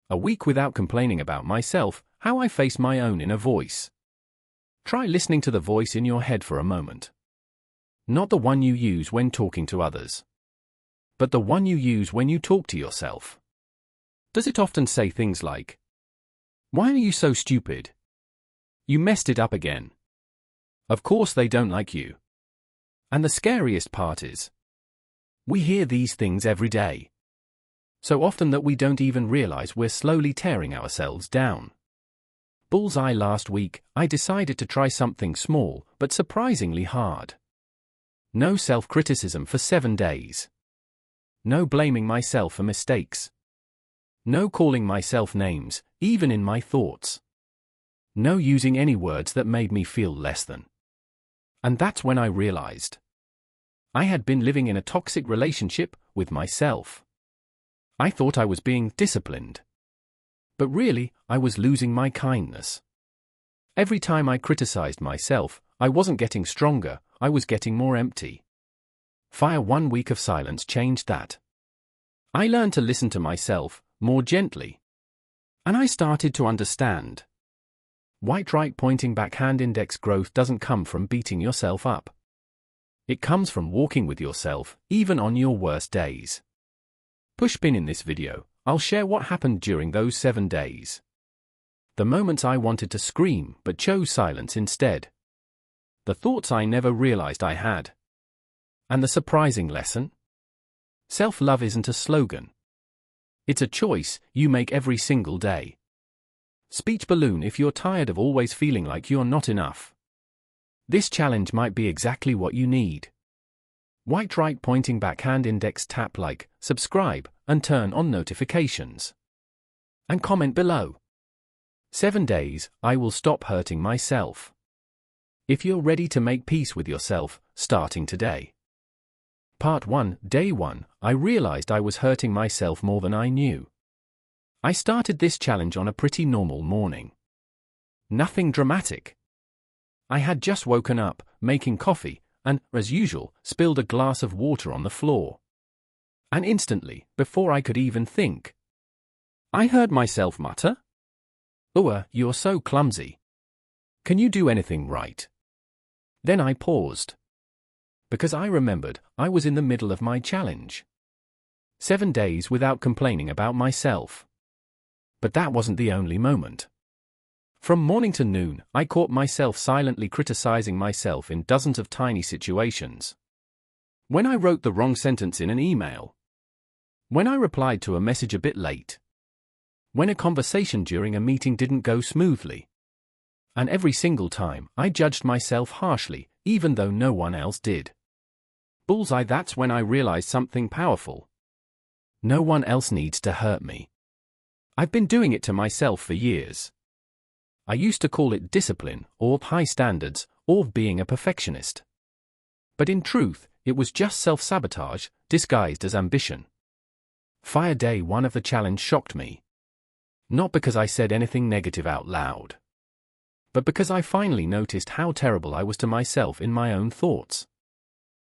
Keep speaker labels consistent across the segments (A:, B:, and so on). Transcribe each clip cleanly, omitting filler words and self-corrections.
A: A week without complaining about myself, how I face my own inner voice. Try listening to the voice in your head for a moment. Not the one you use when talking to others, but the one you use when you talk to yourself. Does it often say things like, "Why are you so stupid? You messed it up again. Of course they don't like you." And the scariest part is, we hear these things every day. So often that we don't even realize we're slowly tearing ourselves down. Bullseye. Last week, I decided to try something small, but surprisingly hard. No self-criticism for 7 days. No blaming myself for mistakes. No calling myself names, even in my thoughts. No using any words that made me feel less than. And that's when I realized I had been living in a toxic relationship with myself. I thought I was being disciplined. But really, I was losing my kindness. Every time I criticized myself, I wasn't getting stronger, I was getting more empty. Fire. 1 week of silence changed that. I learned to listen to myself more gently. And I started to understand. White right pointing back hand index. Growth doesn't come from beating yourself up. It comes from walking with yourself, even on your worst days. Pushpin. In this video, I'll share what happened during those 7 days. The moments I wanted to scream but chose silence instead. The thoughts I never realized I had. And the surprising lesson? Self-love isn't a slogan. It's a choice you make every single day. Speech balloon. If you're tired of always feeling like you're not enough, this challenge might be exactly what you need. White right pointing back hand index. Tap like, subscribe, and turn on notifications. And comment below. 7 days, I will stop hurting myself. If you're ready to make peace with yourself, starting today. Part 1. Day 1, I realized I was hurting myself more than I knew. I started this challenge on a pretty normal morning. Nothing dramatic. I had just woken up, making coffee, and, as usual, spilled a glass of water on the floor. And instantly, before I could even think, I heard myself mutter, "Ua, you're so clumsy. Can you do anything right?" Then I paused. Because I remembered, I was in the middle of my challenge. 7 days without complaining about myself. But that wasn't the only moment. From morning to noon, I caught myself silently criticizing myself in dozens of tiny situations. When I wrote the wrong sentence in an email. When I replied to a message a bit late. When a conversation during a meeting didn't go smoothly. And every single time, I judged myself harshly, even though no one else did. Bullseye. That's when I realized something powerful. No one else needs to hurt me. I've been doing it to myself for years. I used to call it discipline, or high standards, or being a perfectionist. But in truth, it was just self-sabotage, disguised as ambition. Fire. Day 1 of the challenge shocked me. Not because I said anything negative out loud, but because I finally noticed how terrible I was to myself in my own thoughts.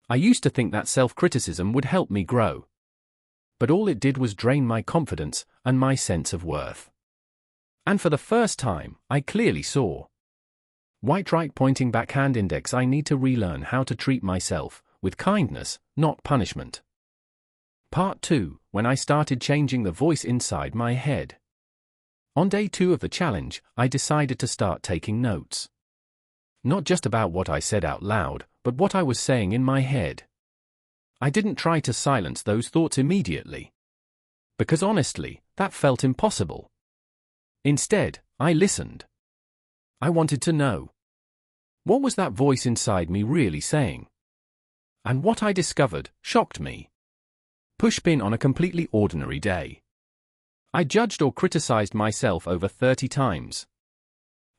A: I used to think that self-criticism would help me grow. But all it did was drain my confidence and my sense of worth. And for the first time, I clearly saw. White right pointing back hand index. I need to relearn how to treat myself with kindness, not punishment. Part 2, when I started changing the voice inside my head. On day 2 of the challenge, I decided to start taking notes. Not just about what I said out loud, but what I was saying in my head. I didn't try to silence those thoughts immediately. Because honestly, that felt impossible. Instead, I listened. I wanted to know. What was that voice inside me really saying? And what I discovered shocked me. Pushpin. On a completely ordinary day, I judged or criticized myself over 30 times.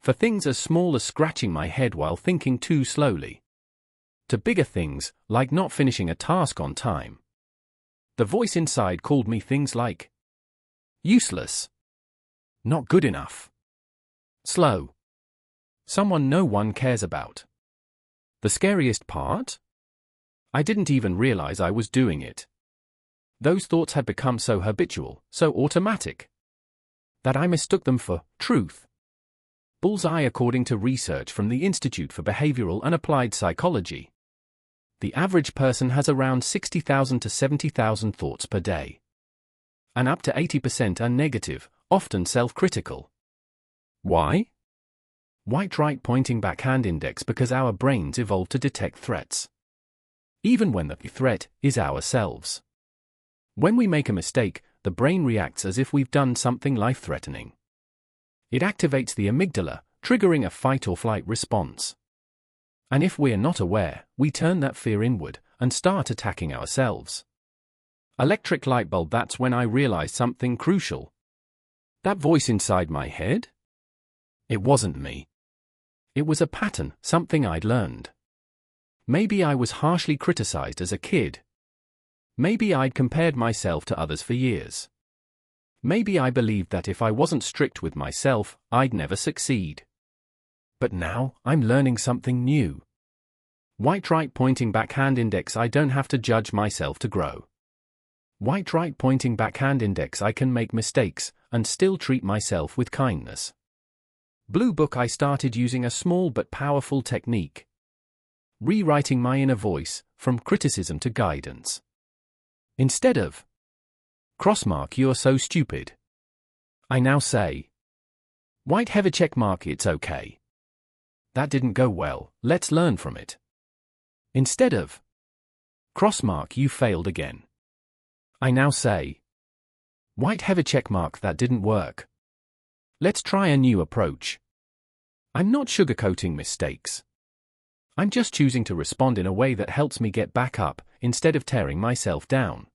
A: For things as small as scratching my head while thinking too slowly. To bigger things, like not finishing a task on time. The voice inside called me things like useless, not good enough, slow, someone no one cares about. The scariest part? I didn't even realize I was doing it. Those thoughts had become so habitual, so automatic. that I mistook them for truth. Bullseye. According to research from the Institute for Behavioral and Applied Psychology, the average person has around 60,000 to 70,000 thoughts per day. And up to 80% are negative, often self-critical. Why? White right pointing back hand index. Because our brains evolved to detect threats, even when the threat is ourselves. When we make a mistake, the brain reacts as if we've done something life-threatening. It activates the amygdala, triggering a fight-or-flight response. And if we're not aware, we turn that fear inward and start attacking ourselves. Electric light bulb. That's when I realized something crucial. That voice inside my head? It wasn't me. It was a pattern, something I'd learned. Maybe I was harshly criticized as a kid. Maybe I'd compared myself to others for years. Maybe I believed that if I wasn't strict with myself, I'd never succeed. But now, I'm learning something new. White right pointing back hand index. I don't have to judge myself to grow. White right pointing back hand index. I can make mistakes and still treat myself with kindness. Blue book. I started using a small but powerful technique. Rewriting my inner voice, from criticism to guidance. Instead of crossmark you're so stupid, I now say white heavy check mark it's okay. That didn't go well, let's learn from it. Instead of crossmark you failed again, I now say white heavy check mark that didn't work. Let's try a new approach. I'm not sugarcoating mistakes. I'm just choosing to respond in a way that helps me get back up, instead of tearing myself down.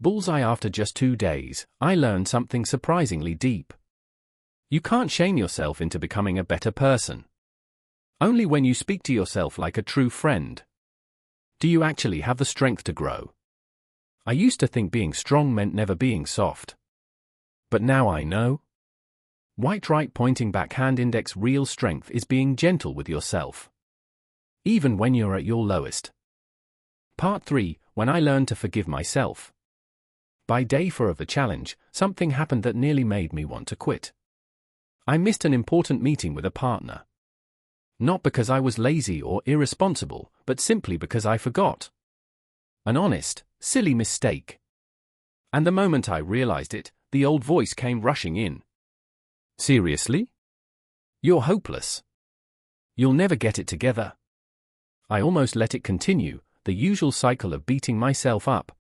A: Bullseye. After just 2 days, I learned something surprisingly deep. You can't shame yourself into becoming a better person. Only when you speak to yourself like a true friend do you actually have the strength to grow. I used to think being strong meant never being soft. But now I know. White right pointing back hand index. Real strength is being gentle with yourself, even when you're at your lowest. Part 3. When I learned to forgive myself. By day 4 of the challenge, something happened that nearly made me want to quit. I missed an important meeting with a partner. Not because I was lazy or irresponsible, but simply because I forgot. An honest, silly mistake. And the moment I realized it, the old voice came rushing in. Seriously? You're hopeless. You'll never get it together. I almost let it continue, the usual cycle of beating myself up.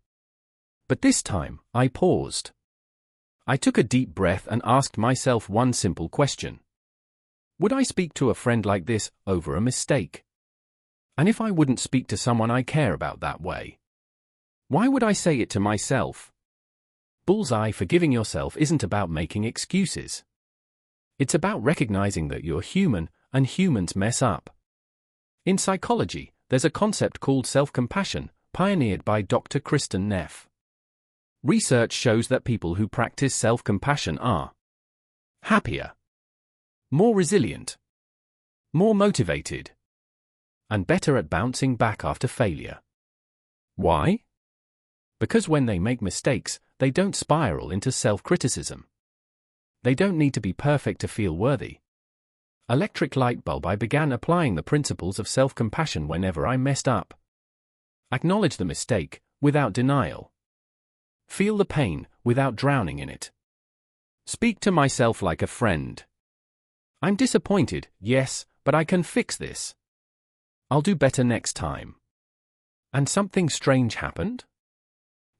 A: But this time, I paused. I took a deep breath and asked myself one simple question. Would I speak to a friend like this over a mistake? And if I wouldn't speak to someone I care about that way, why would I say it to myself? Bullseye. Forgiving yourself isn't about making excuses. It's about recognizing that you're human, and humans mess up. In psychology, there's a concept called self-compassion, pioneered by Dr. Kristen Neff. Research shows that people who practice self-compassion are happier, more resilient, more motivated, and better at bouncing back after failure. Why? Because when they make mistakes, they don't spiral into self-criticism. They don't need to be perfect to feel worthy. Electric light bulb. I began applying the principles of self-compassion whenever I messed up. Acknowledge the mistake, without denial. Feel the pain, without drowning in it. Speak to myself like a friend. I'm disappointed, yes, but I can fix this. I'll do better next time. And something strange happened?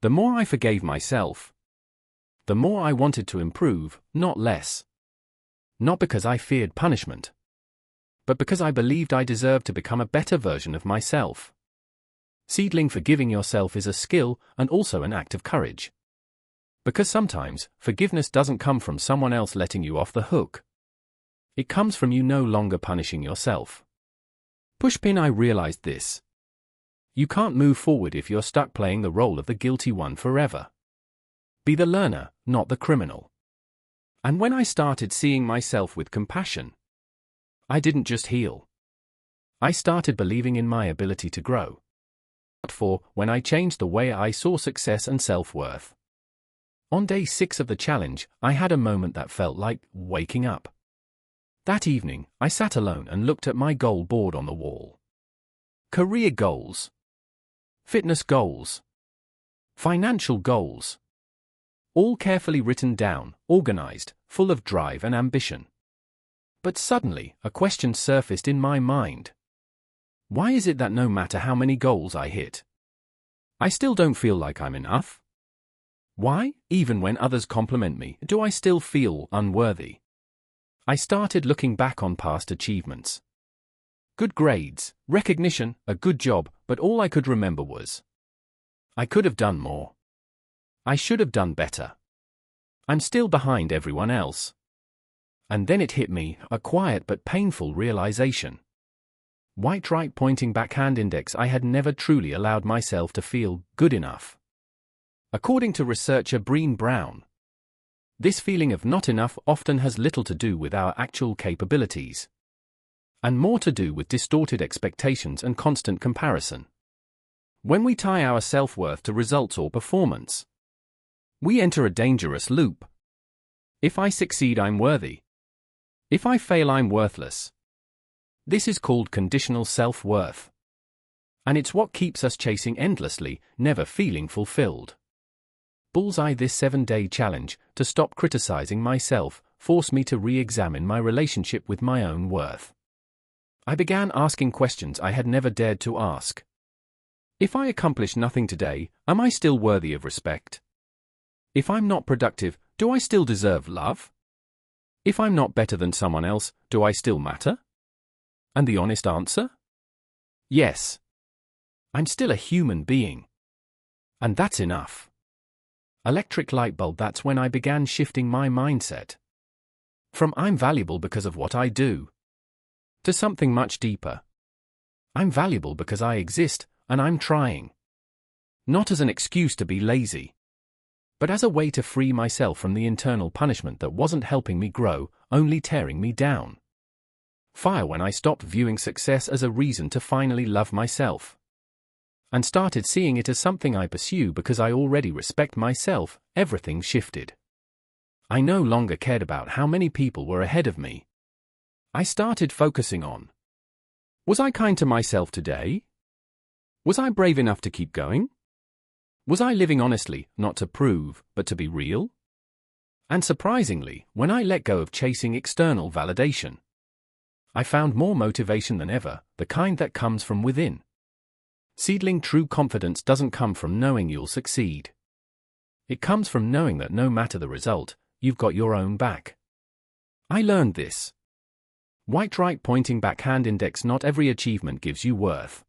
A: The more I forgave myself, the more I wanted to improve, not less. Not because I feared punishment, but because I believed I deserved to become a better version of myself. Seedling. Forgiving yourself is a skill and also an act of courage. Because sometimes, forgiveness doesn't come from someone else letting you off the hook. It comes from you no longer punishing yourself. Pushpin. I realized this. You can't move forward if you're stuck playing the role of the guilty one forever. Be the learner, not the criminal. And when I started seeing myself with compassion, I didn't just heal. I started believing in my ability to grow. When I changed the way I saw success and self-worth. On day 6 of the challenge, I had a moment that felt like waking up. That evening, I sat alone and looked at my goal board on the wall. Career goals. Fitness goals. Financial goals. All carefully written down, organized, full of drive and ambition. But suddenly, a question surfaced in my mind. Why is it that no matter how many goals I hit, I still don't feel like I'm enough? Why, even when others compliment me, do I still feel unworthy? I started looking back on past achievements. Good grades, recognition, a good job, but all I could remember was, I could have done more. I should have done better. I'm still behind everyone else. And then it hit me, a quiet but painful realization. White right pointing backhand index. I had never truly allowed myself to feel good enough. According to researcher Brené Brown, this feeling of not enough often has little to do with our actual capabilities, and more to do with distorted expectations and constant comparison. When we tie our self-worth to results or performance, we enter a dangerous loop. If I succeed, I'm worthy. If I fail, I'm worthless. This is called conditional self-worth. And it's what keeps us chasing endlessly, never feeling fulfilled. Bullseye. This 7-day challenge, to stop criticizing myself, forced me to re-examine my relationship with my own worth. I began asking questions I had never dared to ask. If I accomplish nothing today, am I still worthy of respect? If I'm not productive, do I still deserve love? If I'm not better than someone else, do I still matter? And the honest answer? Yes. I'm still a human being. And that's enough. Electric light bulb. That's when I began shifting my mindset. From I'm valuable because of what I do, to something much deeper. I'm valuable because I exist, and I'm trying. Not as an excuse to be lazy, but as a way to free myself from the internal punishment that wasn't helping me grow, only tearing me down. Fire. When I stopped viewing success as a reason to finally love myself, and started seeing it as something I pursue because I already respect myself, everything shifted. I no longer cared about how many people were ahead of me. I started focusing on, was I kind to myself today? Was I brave enough to keep going? Was I living honestly, not to prove, but to be real? And surprisingly, when I let go of chasing external validation, I found more motivation than ever, the kind that comes from within. Seedling. True confidence doesn't come from knowing you'll succeed. It comes from knowing that no matter the result, you've got your own back. I learned this. White right pointing backhand index. Not every achievement gives you worth,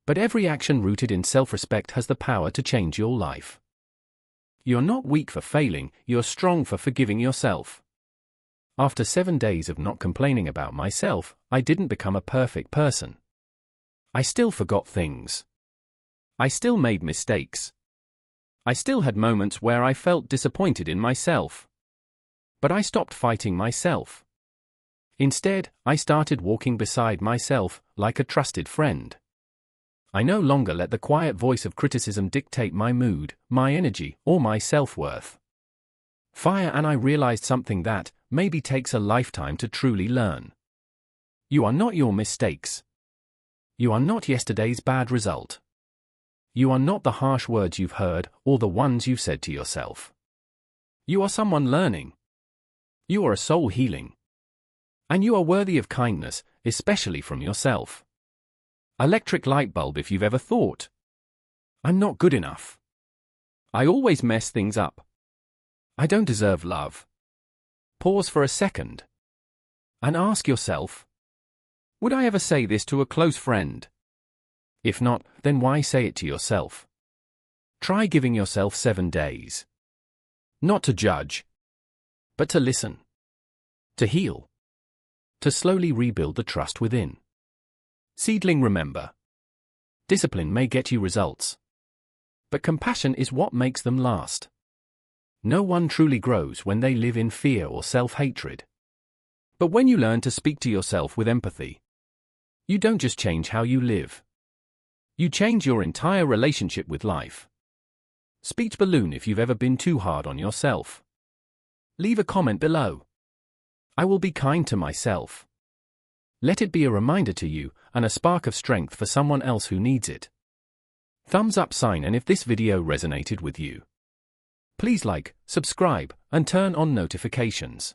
A: but every action rooted in self-respect has the power to change your life. You're not weak for failing, you're strong for forgiving yourself. After 7 days of not complaining about myself, I didn't become a perfect person. I still forgot things. I still made mistakes. I still had moments where I felt disappointed in myself. But I stopped fighting myself. Instead, I started walking beside myself, like a trusted friend. I no longer let the quiet voice of criticism dictate my mood, my energy, or my self-worth. Fire. And I realized something that maybe takes a lifetime to truly learn. You are not your mistakes. You are not yesterday's bad result. You are not the harsh words you've heard, or the ones you've said to yourself. You are someone learning. You are a soul healing. And you are worthy of kindness, especially from yourself. Electric light bulb. If you've ever thought, I'm not good enough, I always mess things up, I don't deserve love, pause for a second and ask yourself, would I ever say this to a close friend? If not, then why say it to yourself? Try giving yourself 7 days. Not to judge, but to listen, to heal, to slowly rebuild the trust within. Seedling. Remember, discipline may get you results, but compassion is what makes them last. No one truly grows when they live in fear or self-hatred. But when you learn to speak to yourself with empathy, you don't just change how you live. You change your entire relationship with life. Speech balloon if you've ever been too hard on yourself. Leave a comment below. I will be kind to myself. Let it be a reminder to you and a spark of strength for someone else who needs it. Thumbs up sign and if this video resonated with you. Please like, subscribe, and turn on notifications.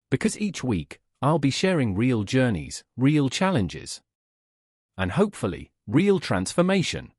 A: Because each week, I'll be sharing real journeys, real challenges, and hopefully, real transformation.